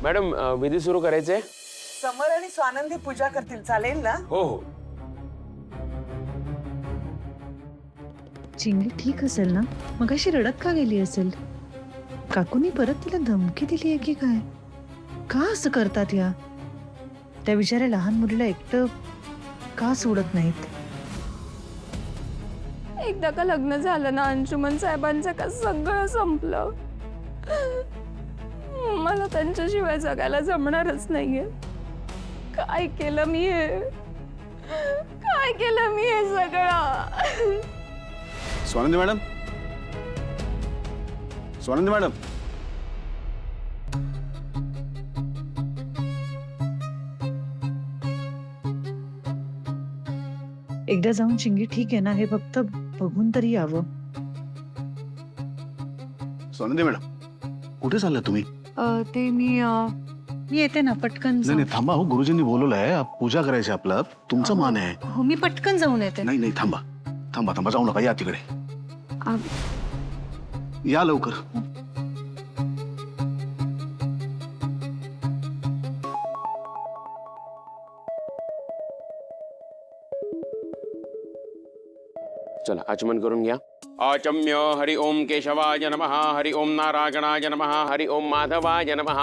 Madam विधी सुरू करायचे? समर आणि स्वानंदी पूजा करतील, चालेल ना? हो हो. चिंगी ठीक असेल ना? मगाशी रडत का गेली असेल? काकूनी परत तिला धमकी दिली आहे की काय? का असं करतात या? त्या बिचाऱ्या लहान मुलीला एकटं का सोडत नाहीत? एकदा का लग्न झालं ना अंशुमन साहेबांचं का सगळं संपलं. मला त्यांच्याशिवाय जगायला जमणारच नाहीये. काय केलं मी हे? काय केलं मी हे सगळं? स्वानंदी मॅडम, स्वानंदी मॅडम, एकदा जाऊन चिंगी ठीक आहे ना हे फक्त बघून तरी यावं. स्वानंदी मॅडम, कुठे चालला तुम्ही? ते मी येते ना पटकन. नाही नाही थांबा, हो गुरुजींनी बोलवलंय, पूजा करायची आपलं, तुमचं मान आहे. हो मी पटकन जाऊन येते. नाही नाही थांबा थांबा थांबा, जाऊ नका, या तिकडे या लवकर. चला आचमन करून घ्या. आचम्य हरि ओम केशवाय नमः, हरि ओम नारायणाय नमः, हरि ओम माधवाय नमः,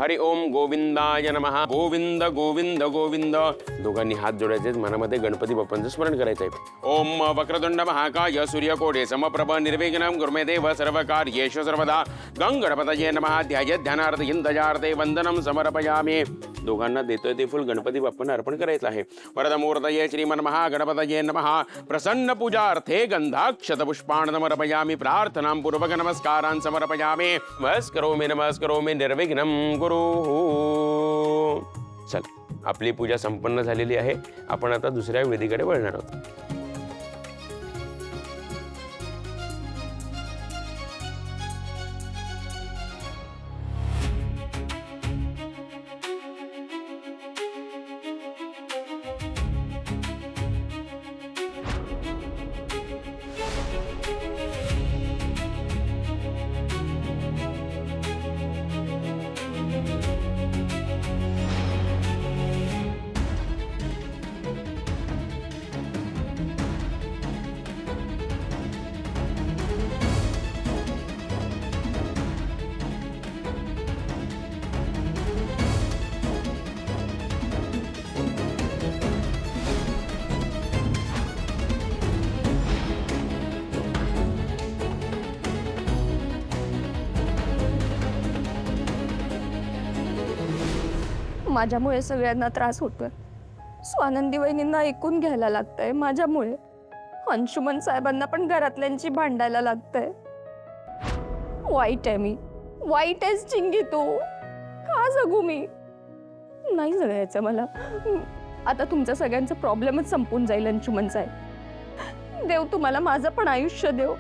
हरि ओम गोविंदाय नमः. गोविंद गोविंद गोविंद. दोघांनी हात जोडायचे, मनामध्ये गणपती बाप्पांचं स्मरण करायचंय. ओम वक्रतुंड महाकाय सूर्यकोटि समप्रभ निर्विघ्नं कुर्मे देव सर्वकार्येषु सर्वदा. गं गणपतये नमः. ध्याय ध्यानार्थ इंतजार्थे वंदनं समर्पयामि. दोघांना देतोय ते फुल गणपती बाप्पांना अर्पण करायचं आहे. वरदमूर्तये श्रीमन् महागणपतये नमः. प्रसन्न पूजार्थे गंधाक्षत पुष्पान् समर्पयामि. प्रार्थनां पूर्वक नमस्कारान् समर्पयामि. नमस्करोमि निर्विघ्नं कुरुः. चला, आपली पूजा संपन्न झालेली आहे. आपण आता दुसऱ्या विधीकडे वळणार आहोत. माझ्यामुळे सगळ्यांना त्रास होतोय. स्वानंदी वहिनींना ऐकून घ्यायला लागतंय माझ्यामुळे. अंशुमन साहेबांना पण घरातल्यांची भांडायला लागतंय. वाईट आहे मी, वाईट आहेस चिंगी तू. का जगू मी? नाही जगायचं मला. आता तुमच्या सगळ्यांचं प्रॉब्लेमच संपून जाईल अंशुमन साहेब. देव तुम्हाला माझं पण आयुष्य देव.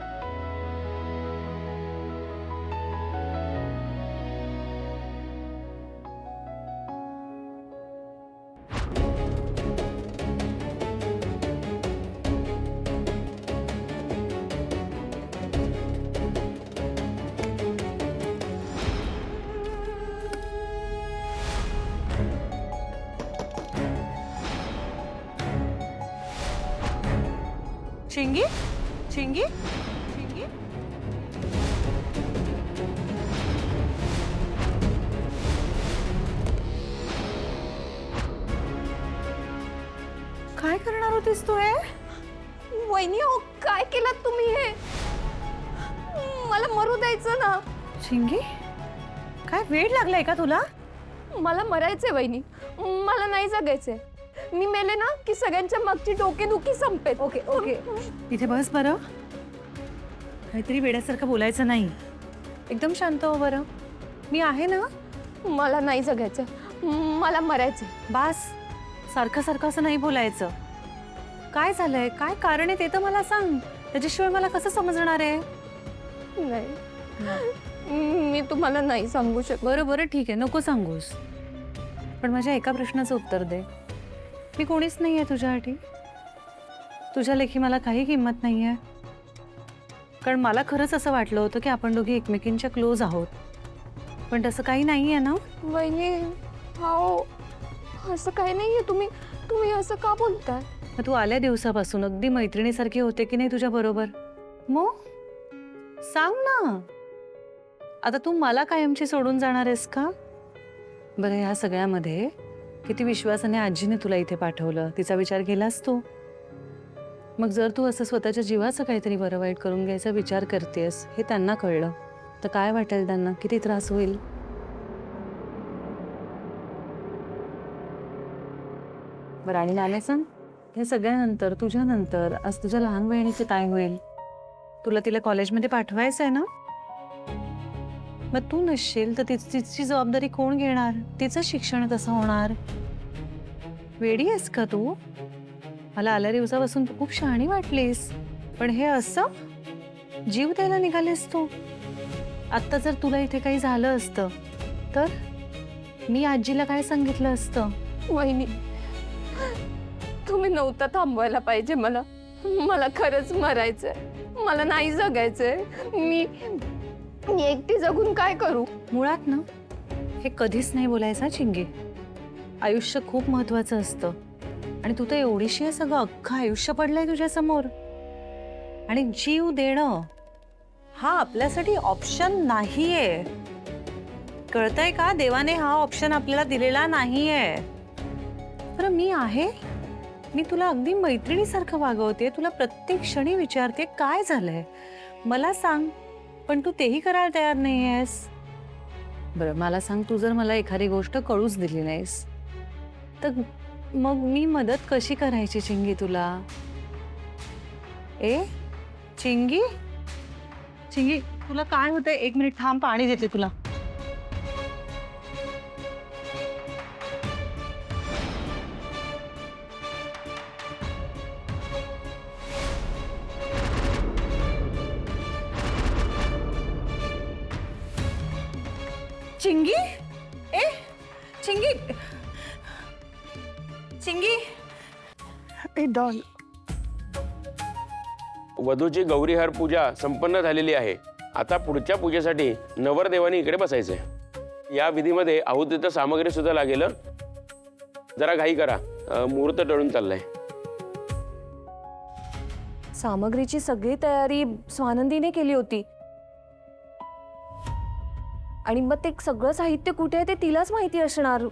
चिंगी चिंगी चिंगी काय करणार होतीस तू हे? वहिनी हो, काय केलं तुम्ही हे? मला मरू द्यायचं ना. चिंगी काय वेळ लागलाय का तुला? मला मरायचंय वहिनी, मला नाही जगायचंय. मी मेले ना की सगळ्यांच्या मागची डोकेदुखी संपेल. ओके ओके इथे बस बरं. काहीतरी वेड्यासारखं बोलायचं नाही. एकदम शांत हो बरं. मी आहे ना. मला नाही जगायचं, मला मरायचंय. बास, सारखं सारखं असं नाही बोलायचं. काय झालंय, काय कारण आहे ते तर मला सांग. त्याच्याशिवाय मला कसं समजणार आहे? नाही, मी तुम्हाला नाही सांगू शकत. बरं बरं ठीक आहे, नको सांगूस. पण माझ्या एका प्रश्नाचं उत्तर दे. मी कोणीच नाही आहे तुझ्यासाठी. तुझ्या लेखी मला काही किंमत नाही आहे. कारण मला खरंच असं वाटलं होतं की आपण दोघी एकमेकींच्या क्लोज आहोत. पण तसं काही नाहीये ना. वहिनी, हो, असं काही नाहीये. तुम्ही तुम्ही असं का बोलताय? मग तू आल्या दिवसापासून अगदी मैत्रिणीसारखी होते की नाही तुझ्या बरोबर? मग सांग ना, आता तू मला कायमची सोडून जाणार आहेस का? बरं, ह्या सगळ्यामध्ये किती विश्वासाने आजीने तुला इथे पाठवलं, तिचा विचार केलास तू? मग जर तू असं स्वतःच्या जीवाचं काहीतरी बरं वाईट करून घ्यायचा विचार करतेस हे त्यांना कळलं तर काय वाटेल त्यांना? किती त्रास होईल? बरं, आणि नाले सांग, हे सगळ्यानंतर तुझ्यानंतर आज तुझ्या लहान बहिणीचे काय होईल? तुला तिला कॉलेजमध्ये पाठवायचं आहे ना? मग तू नसशील तर तिची जबाबदारी कोण घेणार? तिचं शिक्षण कसं होणार? वेडी आहेस का तू? मला आल्या दिवसापासून तू खूप शहाणी वाटलीस, पण हे असं जीव द्यायला निघालीस तू. आत्ता जर तुला इथे काही झालं असतं तर मी आजीला काय सांगितलं असतं? वहिनी, तुम्ही नव्हता थांबवायला पाहिजे मला. मला खरंच मरायचंय, मला नाही जगायचंय. मी एकटी जगून काय करू? मुळात ना, हे कधीच नाही बोलायचं चिंगे. आयुष्य खूप महत्वाचं असतं आणि तू तर एवढीशी आहे, सगळं अख्खं आयुष्य पडलंय तुझ्या समोर. आणि जीव देणं हा आपल्यासाठी ऑप्शन नाहीये, कळतंय का? देवाने हा ऑप्शन आपल्याला दिलेला नाहीये. बरं, मी आहे, मी तुला अगदी मैत्रिणीसारखं वागवते, तुला प्रत्येक क्षणी विचारते काय झालंय मला सांग, पण तू तेही करायला तयार नाही आहेस. बरं, मला सांग, तू जर मला एखादी गोष्ट कळूच दिली नाहीस तर मग मी मदत कशी करायची चिंगी तुला? ए चिंगी, चिंगी, तुला काय होतंय? 1 मिनिट थांब, पाणी देते तुला. चिंगी, ए चिंगी, चिंगी. ए डॉल, वधूची गौरीहार पूजा संपन्न झालेली आहे. आता पुढच्या पूजेसाठी नवरदेवानी इकडे बसायचंय. या विधीमध्ये आहुतीचं सामग्री सुद्धा लागेल. जरा घाई करा, मुहूर्त टळून चाललाय. सामग्रीची सगळी तयारी स्वानंदीने केली होती आणि मग ते सगळं साहित्य कुठे आहे ते तिलाच माहिती असणार.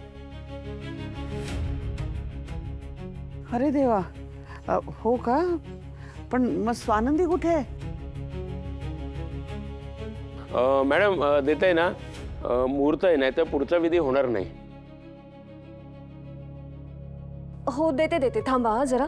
अरे देवा, हो का? पण मग स्वानंदी कुठे आहे? मॅडम, देत आहे ना, मुहूर्त आहे, नाही तर पुढचा विधी होणार नाही. हो, देते देते, थांबा जरा.